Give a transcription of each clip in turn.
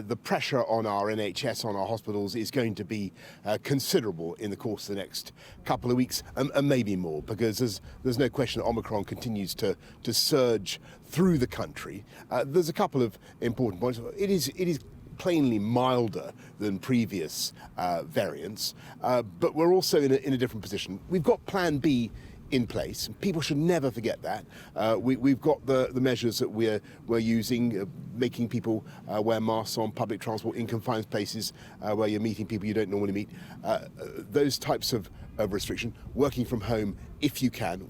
the pressure on our NHS, on our hospitals, is going to be considerable in the course of the next couple of weeks, and maybe more, because there's no question that Omicron continues to surge through the country. There's a couple of important points. It is plainly milder than previous variants, but we're also in a different position. We've got Plan B in place. People should never forget that. We've got the measures that we're using, making people wear masks on public transport, in confined places where you're meeting people you don't normally meet. Those types of restriction, working from home if you can.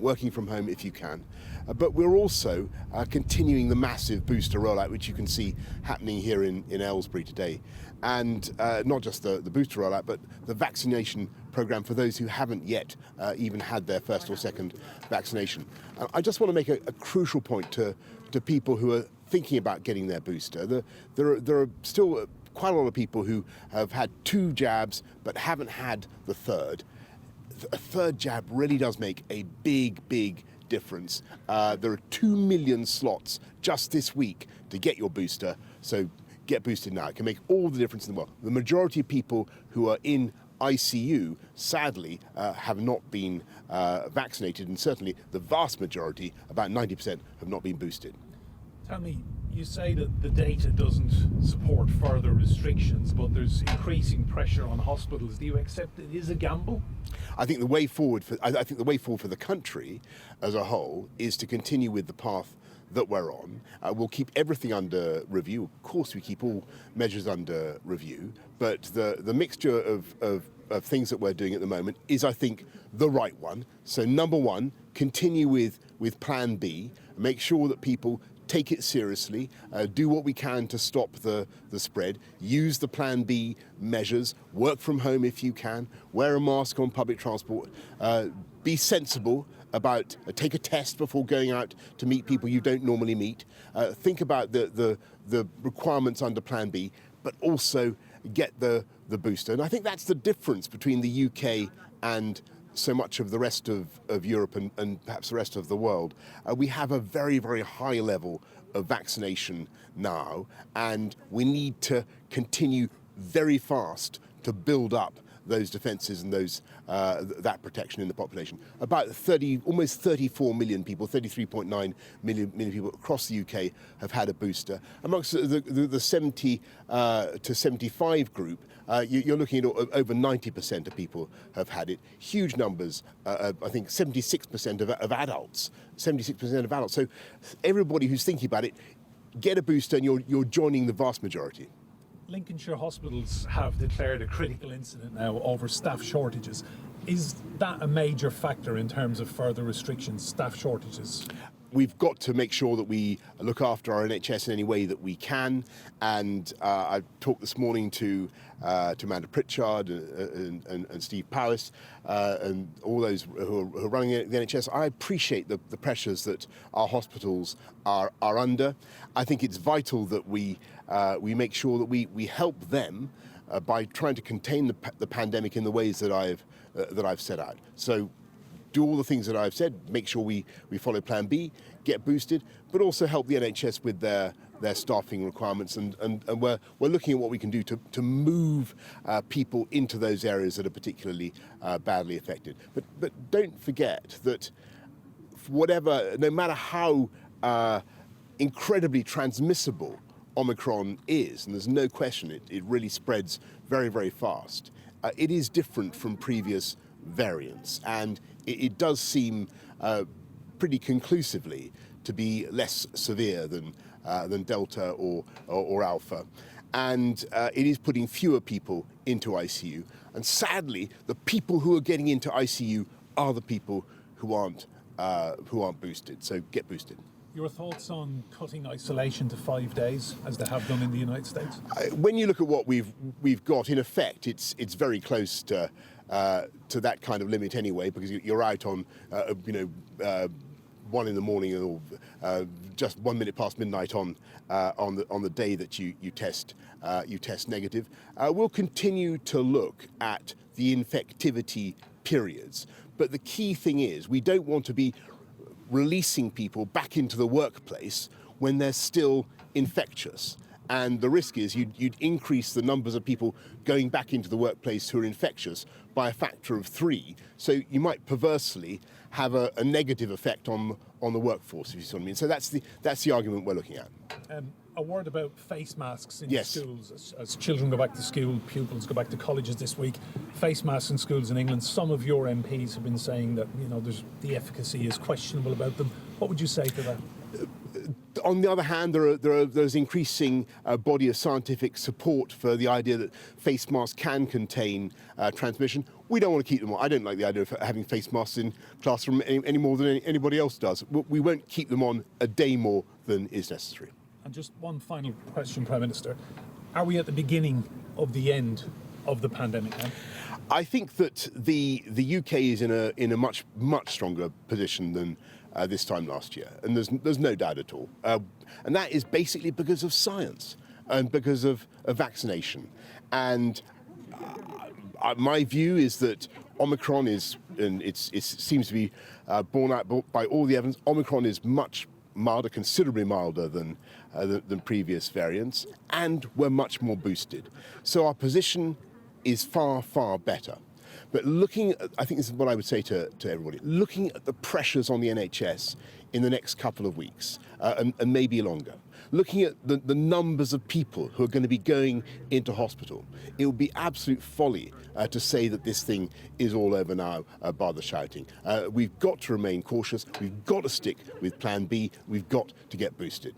But we're also continuing the massive booster rollout, which you can see happening here in Aylesbury today. And not just the booster rollout, but the vaccination programme for those who haven't yet even had their first or second vaccination. I just want to make a crucial point to people who are thinking about getting their booster. There are still quite a lot of people who have had 2 jabs but haven't had the third. A third jab really does make a big difference. There are 2 million slots just this week to get your booster, so get boosted now. It can make all the difference in the world. The majority of people who are in ICU, sadly, have not been vaccinated, and certainly the vast majority, about 90%, have not been boosted. Tell me, you say that the data doesn't support further restrictions, but there's increasing pressure on hospitals. Do you accept it is a gamble? I think the way forward for the country as a whole is to continue with the path that we're on. We'll keep everything under review. Of course, we keep all measures under review, but the mixture of things that we're doing at the moment is, I think, the right one. So number one, continue with Plan B, make sure that people take it seriously, do what we can to stop the spread, use the Plan B measures, work from home if you can, wear a mask on public transport, be sensible about, take a test before going out to meet people you don't normally meet, think about the requirements under Plan B, but also get the booster. And I think that's the difference between the UK and so much of the rest of Europe and perhaps the rest of the world. We have a very high level of vaccination now, and we need to continue very fast to build up those defences and that protection in the population. About almost 34 million people, 33.9 million people across the UK have had a booster. Amongst the 70 to 75 group, you're looking at over 90% of people have had it. Huge numbers, I think 76% of adults. 76% of adults. So everybody who's thinking about it, get a booster and you're joining the vast majority. Lincolnshire hospitals have declared a critical incident now over staff shortages. Is that a major factor in terms of further restrictions, staff shortages? We've got to make sure that we look after our NHS in any way that we can. And I talked this morning to Amanda Pritchard and Steve Powis and all those who are running the NHS. I appreciate the pressures that our hospitals are under. I think it's vital that we make sure that we help them by trying to contain the pandemic in the ways that I've set out. So do all the things that I've said, make sure we follow Plan B, get boosted, but also help the NHS with their staffing requirements, and we're looking at what we can do to move people into those areas that are particularly badly affected. But don't forget that no matter how incredibly transmissible Omicron is, and there's no question it really spreads very fast, it is different from previous variants, and it does seem pretty conclusively to be less severe than Delta or Alpha, and it is putting fewer people into ICU. And sadly, the people who are getting into ICU are the people who aren't boosted. So get boosted. Your thoughts on cutting isolation to 5 days, as they have done in the United States? When you look at what we've got, in effect, it's very close to that kind of limit anyway, because you're out on 1 in the morning or just 1 minute past midnight on the day that you test negative. We'll continue to look at the infectivity periods, but the key thing is we don't want to be releasing people back into the workplace when they're still infectious. And the risk is you'd increase the numbers of people going back into the workplace who are infectious by a factor of 3. So you might perversely have a negative effect on the workforce, if you see what I mean. So that's the argument we're looking at. A word about face masks in Yes. schools. As children go back to school, pupils go back to colleges this week, face masks in schools in England, some of your MPs have been saying that, the efficacy is questionable about them. What would you say to that? On the other hand, there's increasing body of scientific support for the idea that face masks can contain transmission. We don't want to keep them on. I don't like the idea of having face masks in classroom any more than anybody else does. We won't keep them on a day more than is necessary. And just one final question, Prime Minister. Are we at the beginning of the end of the pandemic now? I think that the UK is in a much stronger position than this time last year, and there's no doubt at all. And that is basically because of science and because of vaccination. And my view is that Omicron is, and it seems to be borne out by all the evidence, Omicron is much milder, considerably milder than previous variants, and we're much more boosted. So our position is far better. But I think this is what I would say to everybody, looking at the pressures on the NHS in the next couple of weeks, and maybe longer, looking at the numbers of people who are going to be going into hospital, it would be absolute folly to say that this thing is all over now by the shouting. We've got to remain cautious. We've got to stick with Plan B. We've got to get boosted.